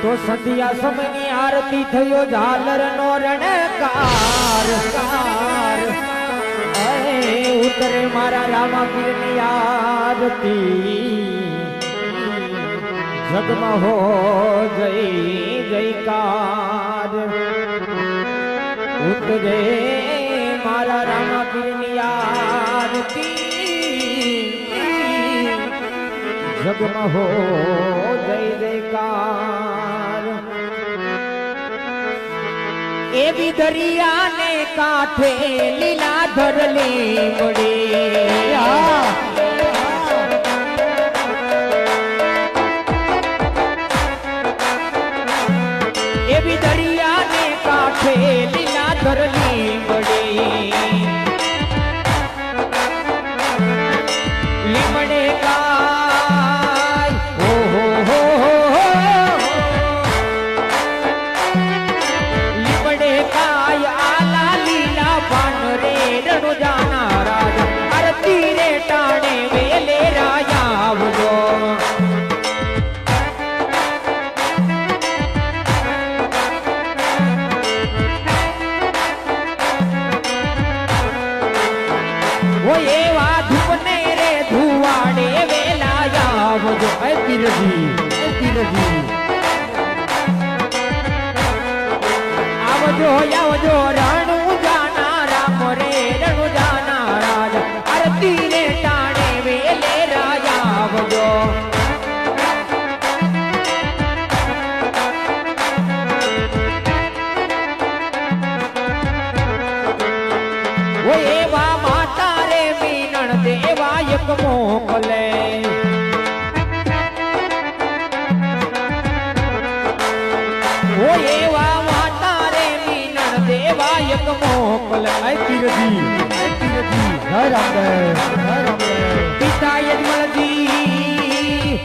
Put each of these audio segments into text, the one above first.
તો સંધ્યા સમયની આરતી થયો ઝાલર નો રણકાર ઉતરે મારા રામાપીરની આરતી જગમાં હો જય જયકાર ઉતરે મારા રામાપીરની આરતી જગમાં હો જય જયકાર એવી દરિયાને કાંઠે લીલાધર લીમડી એવી દરિયાને કાંઠે લીલાધર લીમડી લીમડે આવજો આવજો રણુ જાના રામ રે રણુ જાના રાજા આરતી રે ટાણે વેલે રાજા આવજો ઓ એવા માતા રે મીનણ દેવા એક મોકલે ઓ એવા માતા રે મીનણ દેવા એક મોકલ પિતા યજમલજી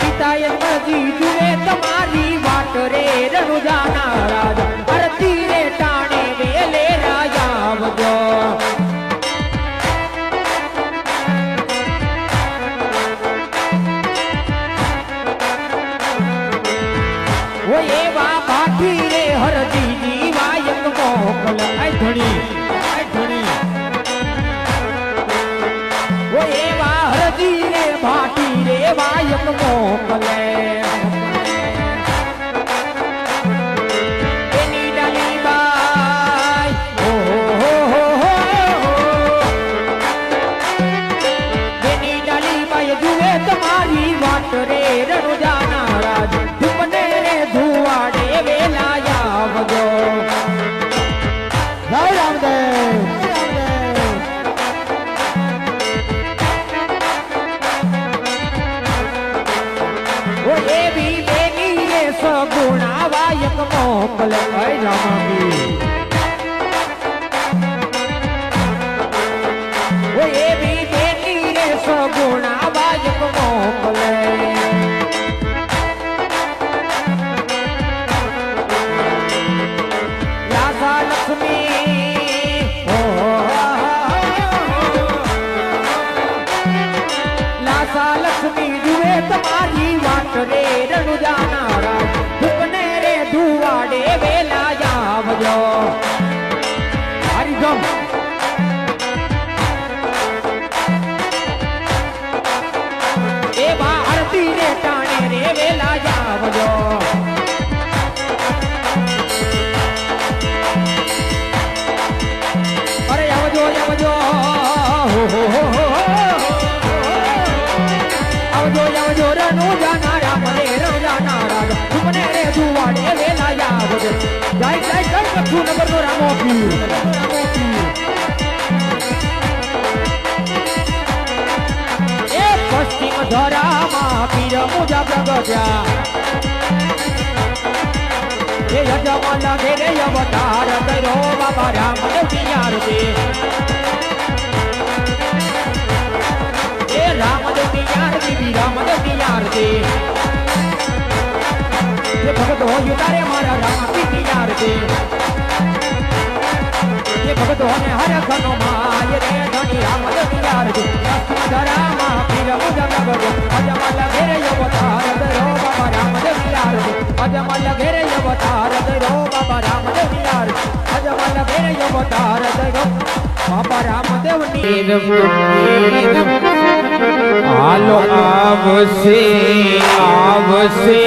પિતા યજમલજી જુએ તમારી વાટ રે રણુજાના રાજા આરતી રે ટાણે વેલે રાજા આવજો ઓ એવા ભાઠી રે હરજી જીવા એક મોકલ ધણી ઓ એવા હરજી રે ભાઠી રે વાયક મોકલે એની ડાલીબાઈ એની ડાલીબાઈ જુએ તમારી વાટ રે રણુજાના રાજ ધુવાડે વેલા આવજો જય રામદેવ ઓ એવી બેની રે સગુણા વાયક મોકલ રામાબી ઓ એવી બેની રે સગુણા વાયક મોકલે લક્ષ્મી જુએ તમારી વાટ રે રણુજાના રાજ ધૂપને રે ધુવાડે વેલા આવજો હરિજમ એવા આરતી રે ટાણે રે વેલા આવજો અરે આવજો આવજો આવજો રણુ જાના રામ રે રણુ જાના રાજા તુમને રે દુવાડે વેલા આવજો જય જય જય કચ્છુ નગર નો રામો પીર એ પશ્ચિમ ધરામાં પીર મુજા પ્રગટ્યા એ યજમાન લાગે રે અવતાર કર્યો બાબા રામદેવ ની આરતી રામદેવ की आरती रामदेव की आरती ये भगत हो युतारे मारा रामापी की आरती ये भगत होने हर खनो माय रे धनी रामदेव की आरती रामा पीर मुजा બાબા રામદેવની હાલો આવશે આવશે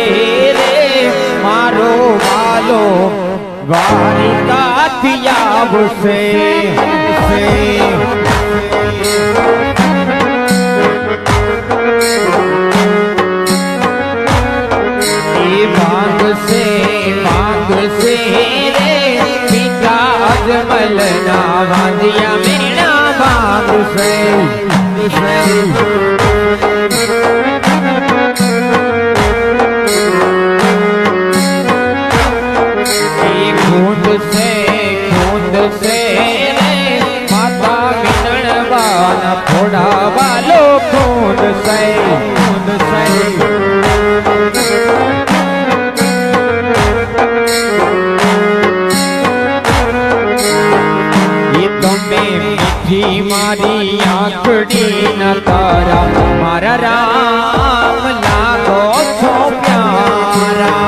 રે મારો વાલો દ્વારિકાથી આવશે માંગશે માંગશે રે પિતા અજમલના વાંધિયા મીણા માંગશે ખૂંદશે રે માતા મીણવાના થોડા વાલો ખૂંદશે મારી આંખડી ન તારા મારા રામ લાગો છો પ્યારા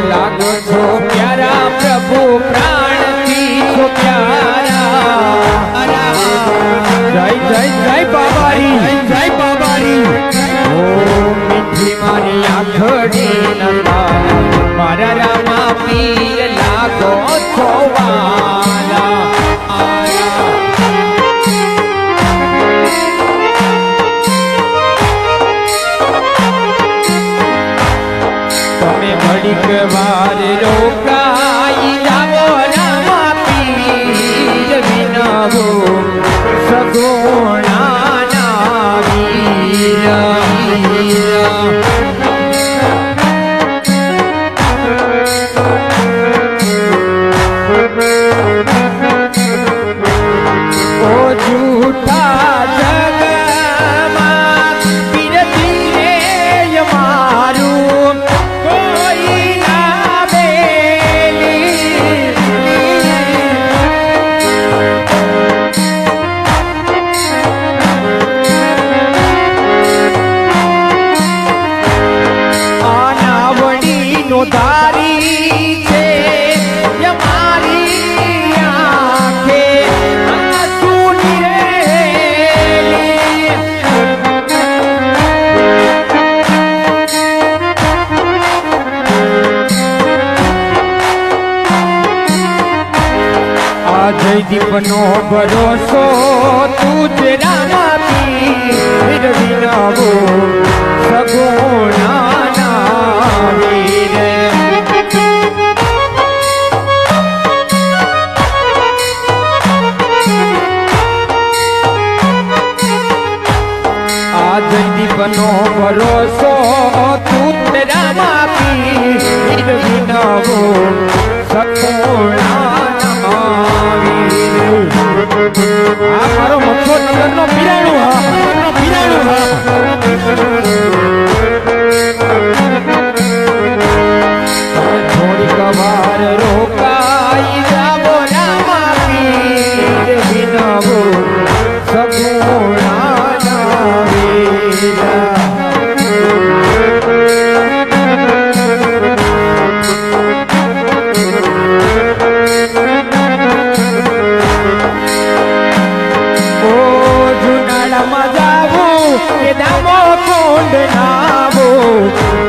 લાગો છો પ્યારા પ્રભુ પ્રાણથી છો પ્યારા જય જય જય બાબારી જય બાબારી મારી આંખડી નતા મારા રામા પીર લાગો છો વાલા તમે ઘડીક વાર રોકાઈ જાઓ રામા પીર વિનવો સગુણા ના વીર ધારી છે યમારી આંખે આંસુ નીરેલી આ જયદીપનો ભરોસો તુજ રામા પીર વિનવો સગુણા નો ભરોસો તું રામા પીર વિનવો સકોણા નમાવીર આ મારો મથો નગરનો પીરાણું હા થોડી કવાર રોકાઈ જાવો રામા પીર વિનવો સકોણા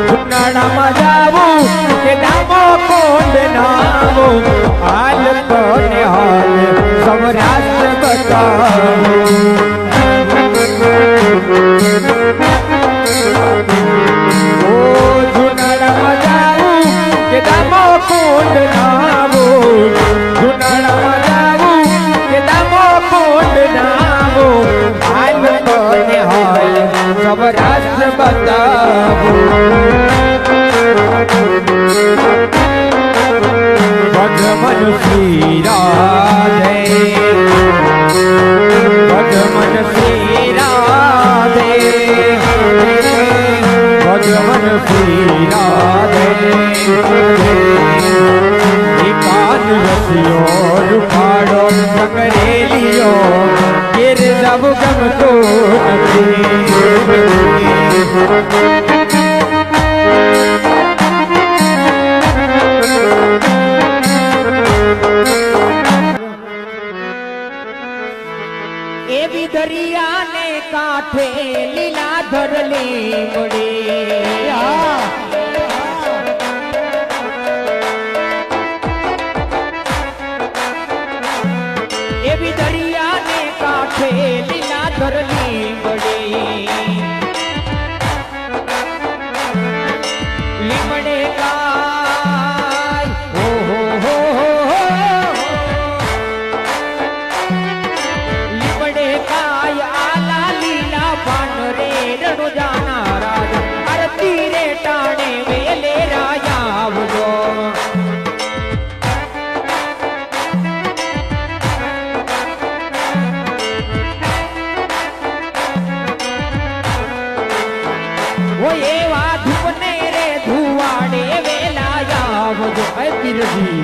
ઉનાળામાં જાવું કે દામો કોંડ નાવો હાલ કોને હાલ સૌરાષ્ટ્ર બતાવું ઓ ઉનાળામાં જાવું કે દામો કોંડ નાવો ઉનાળામાં જાવું કે દામો કોંડ નાવો હાલ કોને હાલ સૌરાષ્ટ્ર બતાવું ભગવાન શ્રી રાધે ભગવાન શ્રી રાધે ભગવાન શ્રી રાધે કાન રસિયો રૂપાડો સંગરેલિયો ગીર જબ ગમતો નથી કાંઠે લીલાધર લીમડી એવી દરિયાને કાંઠે લીલાધર લીમડી લીમડે ગાય લીમડે ગાય આલા લીલા પાન રે રણુજાના રાજા આરતી રે ટાણે વેલે રાજા આવજો ઓ એવા ધૂપને રે ધુવાડે વેલા આવજો એ તીરજી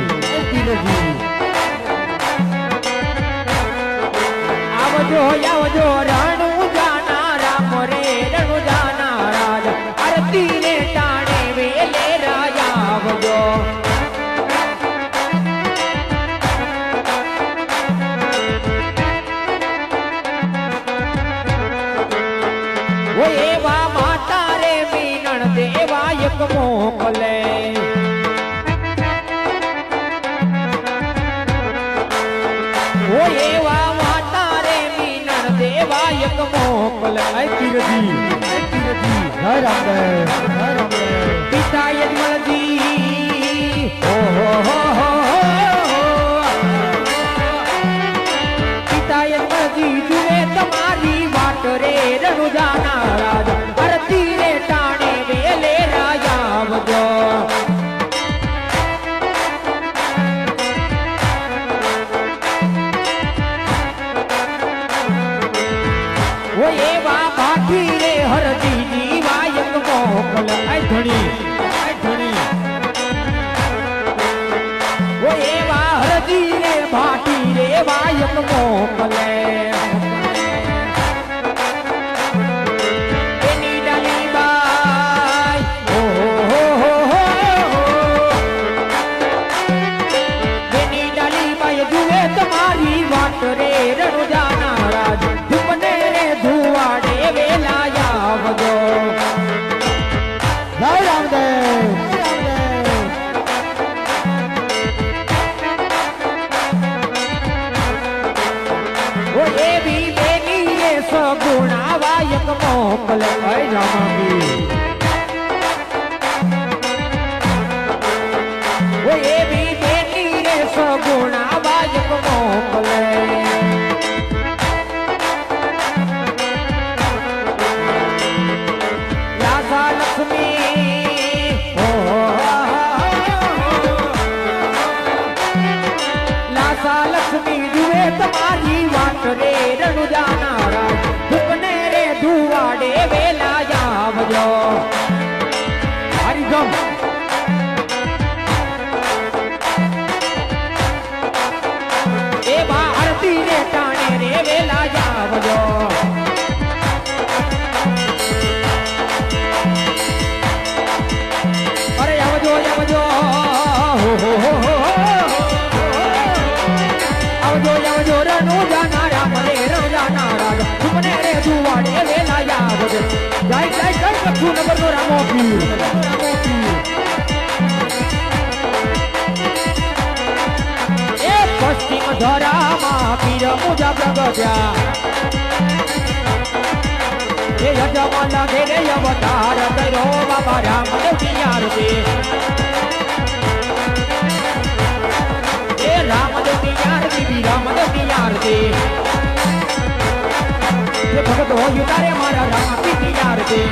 આવજો આવજો રણુજાના રામ રે રણુજાના રાજા આરતી રે ટાણે વેલે રાજા આવજો ઓ એવા માતા રે મીનણ દેવા એક મોકલે ઓ એવા માતા રે મીનણ દેવા એક મોકલે એ તીરજી જય રામદેવ પિતા યજમલજી પિતા યજમલજી જુએ તમારી વાટ રે રણુજાના રાજા આરતી રે ટાણે વેલે રાજા આવજો ઓ એવા ભાઠી રે હરજીજી વાયક મોકલ આ ધણી ઓ એવા હરજી રે ભાઠી રે વાયક મોકલે એની ડાલી બાઈ એની ડાલી બાઈ જુએ તમારી વાટ રે રણુજાના રાજ ધૂપને રે ધુવાડે વેલા આવજો જય રામદેવ ઓ એવી બેની રે સગુણા વાયક મોકલે જય રામાબી ઓ એવી બેની રે સગુણા વાયક મોકલે રાધા લક્ષ્મી લાસા લક્ષ્મી જુએ તમારી વાટ રે રણુજાના રાજ ધૂપને રે ધુવાડે વેલા આવજો હરિગમ એવા આરતી રે ટાણે રે વેલા આવજો અરે આવજો આવજો આવજો આવજો રણુજાના રામ રે રણુજાના રાજ ધૂપને રે ધુવાડે વેલા આવજો જય જય જય લખું નગર નો રામો પીર એ પશ્ચિમ ધરામાં પીર મુજા પ્રગટ્યા એ યજમાન ઘેરે અવતાર કર્યો બાબા રામદેવની આરતી એ રામદેવની આરતી બી રામદેવની આરતી એ ભગત હોય તારે મારા રામપીની આરતી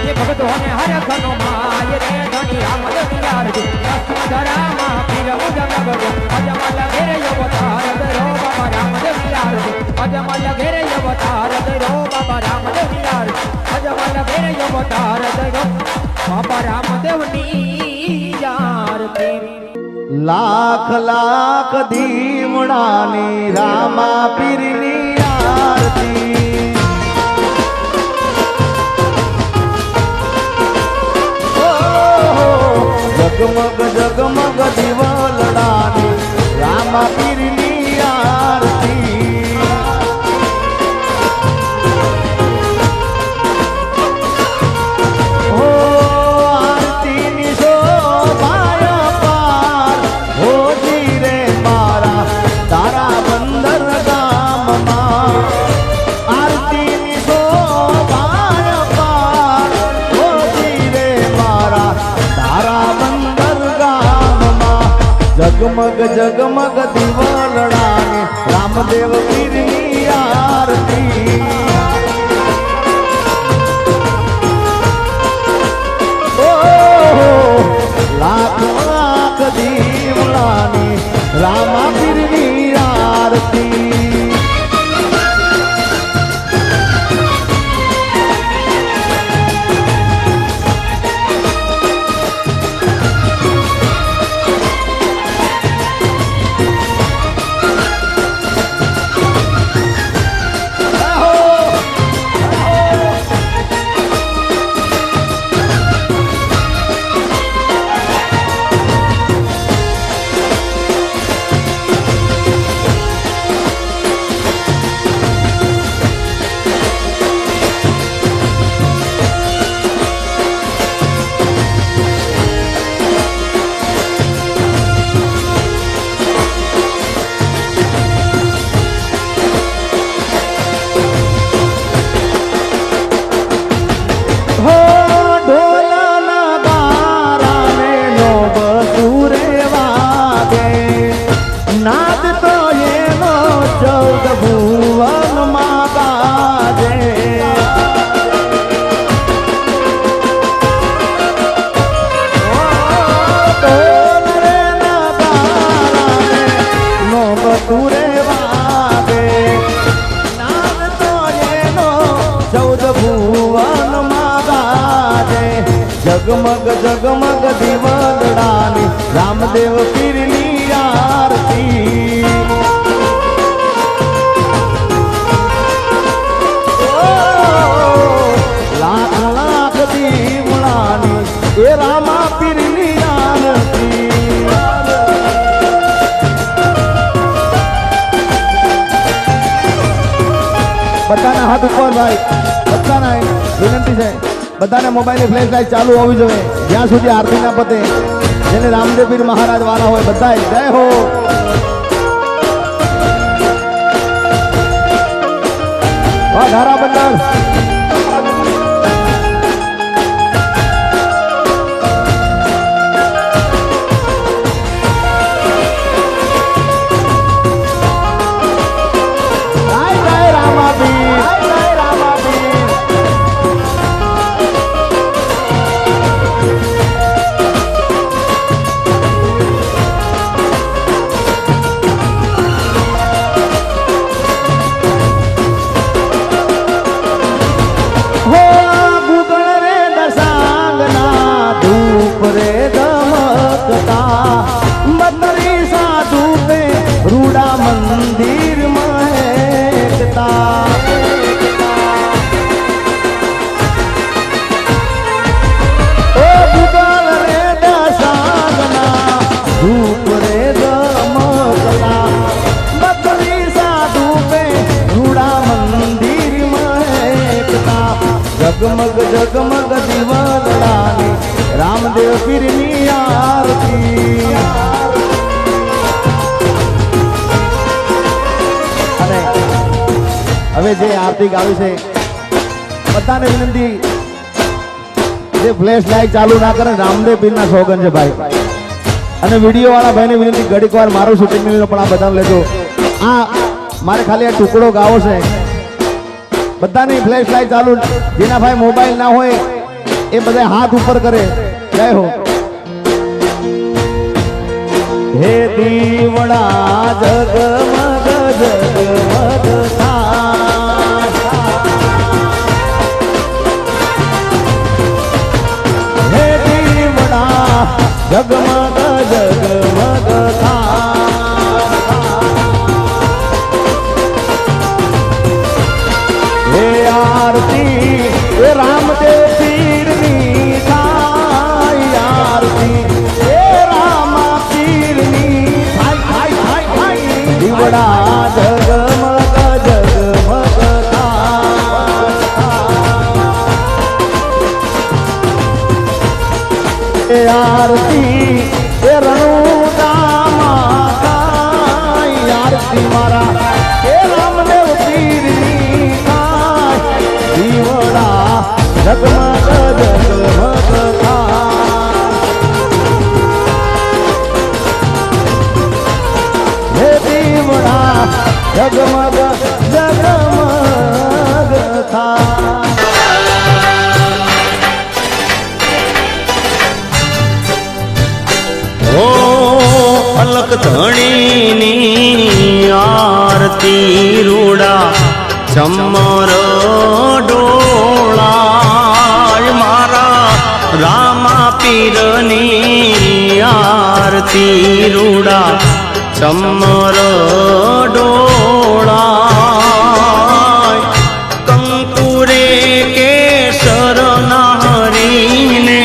એ ભગત હોને હર ઘનો માય રે ધણી રામદેવની આરતી પશ્ચિમ ધરામાં પીર મુજા પ્રગટ્યા અજમલ ઘેરે અવતાર કર્યો બાબા રામદેવની આરતી અજમલ ઘેરે અવતાર કર્યો બાબા રામદેવની આરતી અજમલ ઘેરે અવતાર કર્યો બાબા રામદેવની આરતી લાખ લાખ દીવડાની રામા પીરની આરતી જગમગ જગમગ દીવલડાની રામા પીરની આરતી જગમગ દીવલડાની રામદેવ પીરની આરતી લાખ લાખ દીવડાની રામા પીરની આરતી નાદ તો એનો 14 ભુવનમાં ગાજે ઢોલ રે નગારાને નો બતુરે વાગે નાદ તો એનો 14 ભુવનમાં ગાજે જગમગ જગમગ દીવલડાની રામદેવ પીરની આરતી લાખ લાખ દીવડાની એ રામા પીરની આરતી બધાના હાથ ઉપર ભાઈ બધાના વિનંતી છે બધાને મોબાઈલની ફ્લેશ લાઈટ ચાલુ હોવી જોઈએ જ્યાં સુધી આરતી ના પતે જેને રામદેવ પીર મહારાજ વાળા હોય બધા જય હો વાહ ધારા બંદર રૂડા મંદિર મહેકતા ઓ ગુગલ રે દશાંગના ધૂપ રે ગમકતા બકરી સાધુ પે રૂડા મંદિર મહેકતા જગમગ જગમગ દીવલડાની રામદેવ પીરની આરતી હવે જે આરતી ગાવી છે બધાને વિનંતી જે ફ્લેશ લાઈટ ચાલુ ના કરે રામદેવ પીરના સોગન છે ભાઈ અને વિડીયો વાળા ભાઈને વિનંતી ઘડીક વાર મારું શૂટિંગ પણ આ બધાને લેજો આ મારે ખાલી આ ટુકડો ગાવો છે બધાની ફ્લેશ લાઈટ ચાલુ જેના ભાઈ મોબાઈલ ના હોય એ બધા હાથ ઉપર કરે જય હો હે દીવડા જગમગ જગમગ હે દીવડા જગમગ જગમગ હે આરતી હે રામદેવ પીરની થાય આરતી હે રામા પીરની દીવડા જગમગ જગમગ આરતી એ રણુદામા થાય આરતી મારા એ રામદેવ પીરની થાય દીવડા જગમગ જગમગ થાય જગમગ જગમગ થાય ઓ અલક ધણીની આરતી રૂડા ચમર ડોળાય મારા રામા પીરની આરતી રૂડા ચમર ડોળાય કંકુરે કેસર નાહરીને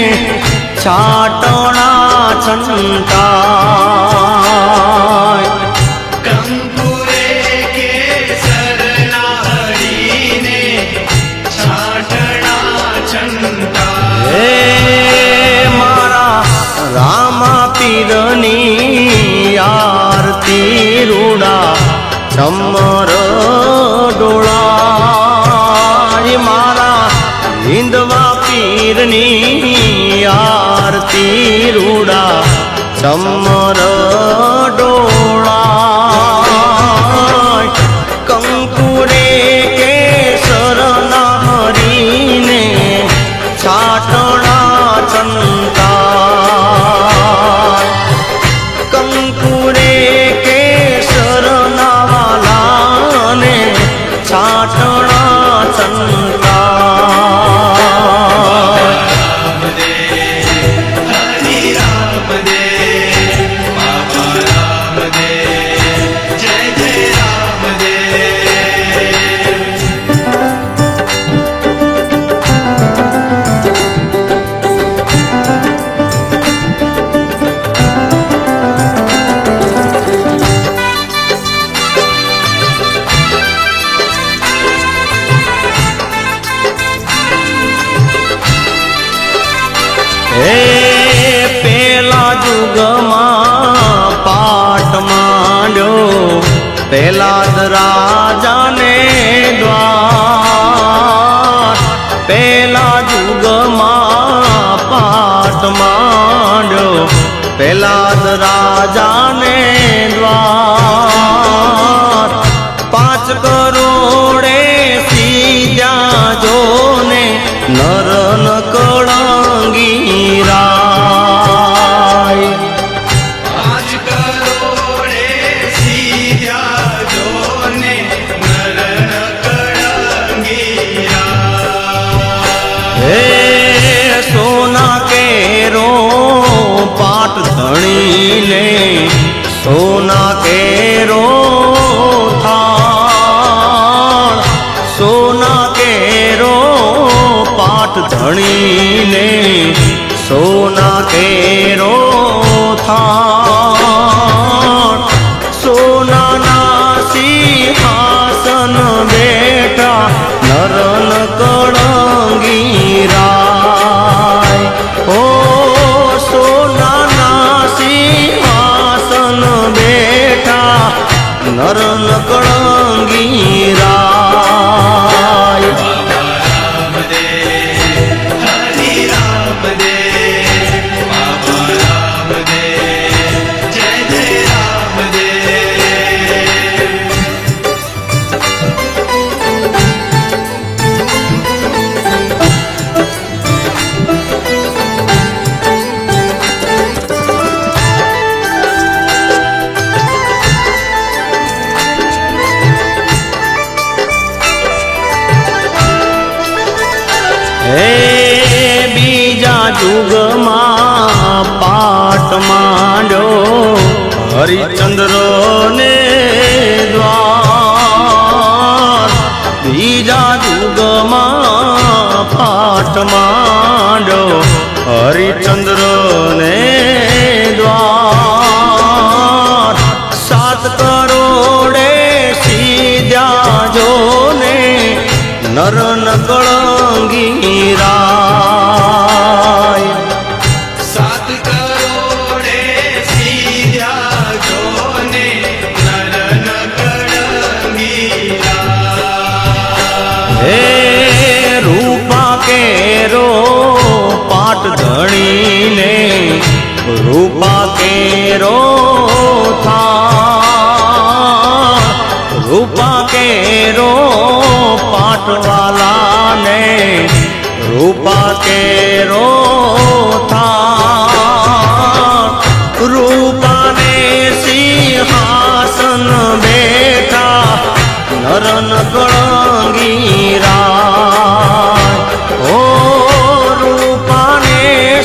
છાટણા છંટાય કંકુરે કેસર નાહરીને છાટણા છંટા હે મારા રામા પીરની આરતી રૂડા ચમર ડોળાય મારા હિંદવા પીરની આરતી રૂડા ચમર ડોળાય કંકુરે કેસર નાહરીને છાટણા છંટાય કંકુરે કેસર નાવાલાને છાટણા છંટાય હરિ રામ દે બાબા રામ દે જય જય રામ દે હે પેલા જુગમાં પાટ માંડ્યો પેલા જ રાજાને દ્વાર પેલા જુગમાં પાટ માંડ્યો પેલા જ રાજાને દ્વાર 5 કરોડે સીધ્યા જોને નર ન કળંગી રાય 5 કરોડે સીધ્યા જોને નર ન કળંગીરા હે સોના કેરો પાટ ધણીને સોના કેરો થાળ સોના કેરો પાટ ધણીને સોના કેરો થાળ સોનાના સિંહાસન બેઠા નરન કળંગી રાય ઓ સોનાના સિંહાસન બેઠા નરન કળંગી રાય રામ દે હરિ રામ દે બાબા રામ દે જય જય રામ દે હે બીજા જુગમાં પાટ માંડ્યો હરિચંદ્ર ને દ્વાર બીજા જુગમાં પાટ માંડ્યો હરિચંદ્ર ને દ્વાર 7 કરોડે સીધ્યા જોને નર ન કળંગી રાય 7 કરોડે સીધ્યા જોને નર ન કળંગીરા હે રૂપા કેરો પાટ ધણીને રૂપા કેરો થા રૂપ રૂપા કેરો પાટવાલા ને રૂપા કેરો થા રૂપાને સિંહાસન બેઠા નરન કળંગીરા ઓ રૂપાને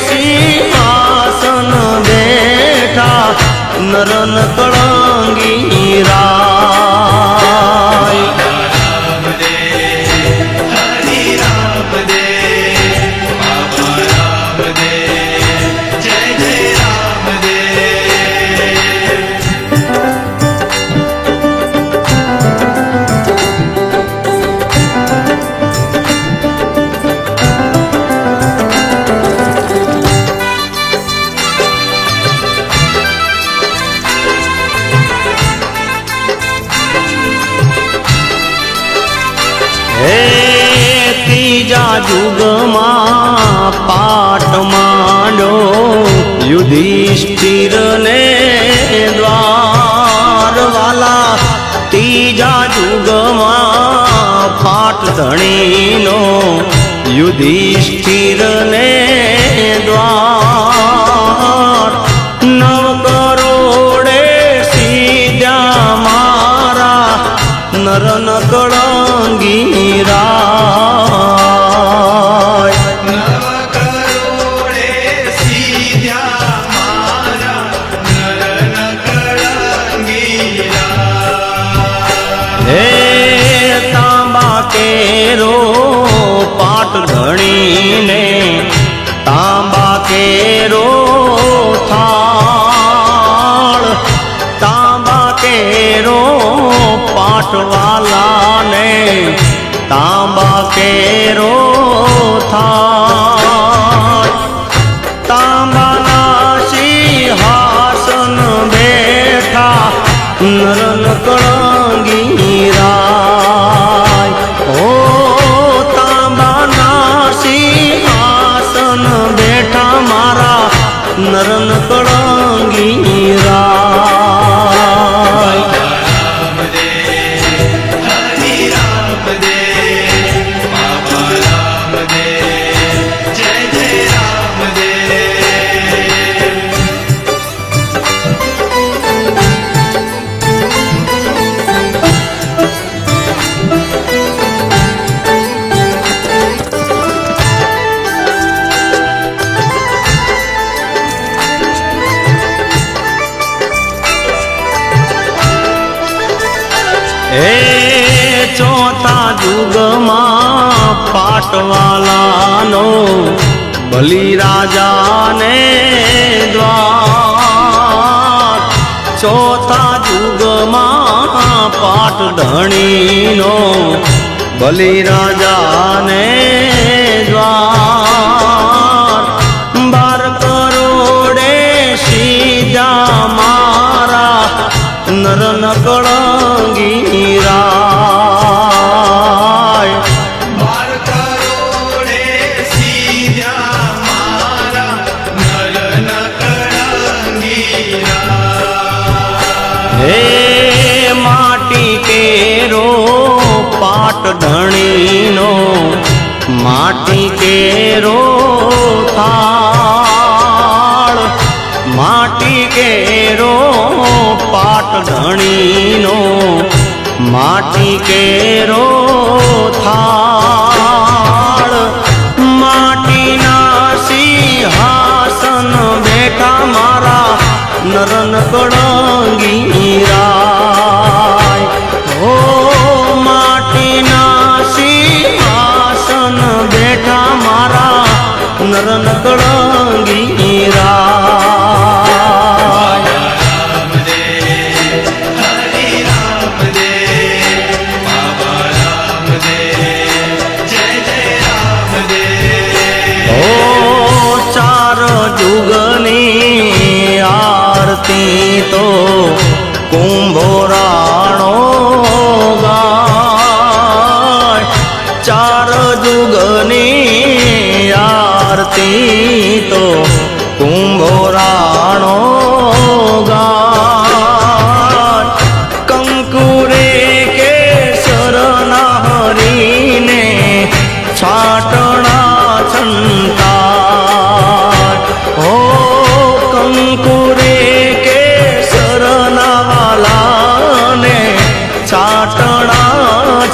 સિંહાસન બેઠા નરન કળંગીરા રામ દે હરિ રામ દે બાબા રામ દે જય જય રામ દે હે ત્રીજા યુગમાં પાટ માંડો યુધિષ્ઠિર ને દ્વાર વાલા ત્રીજા યુગમાં પાટ ધણીનો યુધિષ્ઠિર ને દ્વાર નવ કરોડે સીધ્યા મારા નરન કળંગીરા નવ કરોડે સીધ્યા મારા નરન કળંગીરા હે તાંબા કેરો પાટ ધણીને તાંબા કેરો થાળ તાંબા કેરો પાટવાલાને તાંબા કેરો થાળ તાંબાના સિંહાસન બેઠા નરન કળંગીરા ઓ તાંબાના સિંહાસન બેઠા મારા નરન કળંગીરા રામ દે હરિ રામ દે બાબા રામ દે જય જય રામ દે હે ચોથા યુગમાં પાટવાલાનો બલિ રાજાને દ્વાર ચોથા યુગમાં પાટ ધણીનો બલિ રાજાને દ્વાર 12 કરોડે સીધા મારા નરન કળંગીરા 12 કરોડે સીધ્યા મારા નરન કળંગીરા હે માટી કેરો પાટ ધણીનો માટી કેરો થાળ માટી કેરો પાટ ધણીનો માટી કેરો થાળ માટીના સિંહાસન બેઠા મારા નરન કળંગીરા ઓ માટીના સિંહાસન બેઠા મારા નરન કળંગીરા રામ દે હરિ રામ દે બાબા રામ દે જય જય રામ દે ઓ ચાર જુગની આરતી તો કુંભોરાણો ગાય ચાર જુગની આરતી તો કુંભોરાણો ગાય કંકુરે કે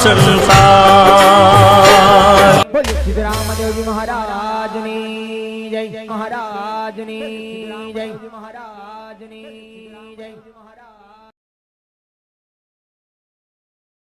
સંસાર બોલો સિદ્ધરામદેવજી મહારાજની જય મહારાજની જય મહારાજની જય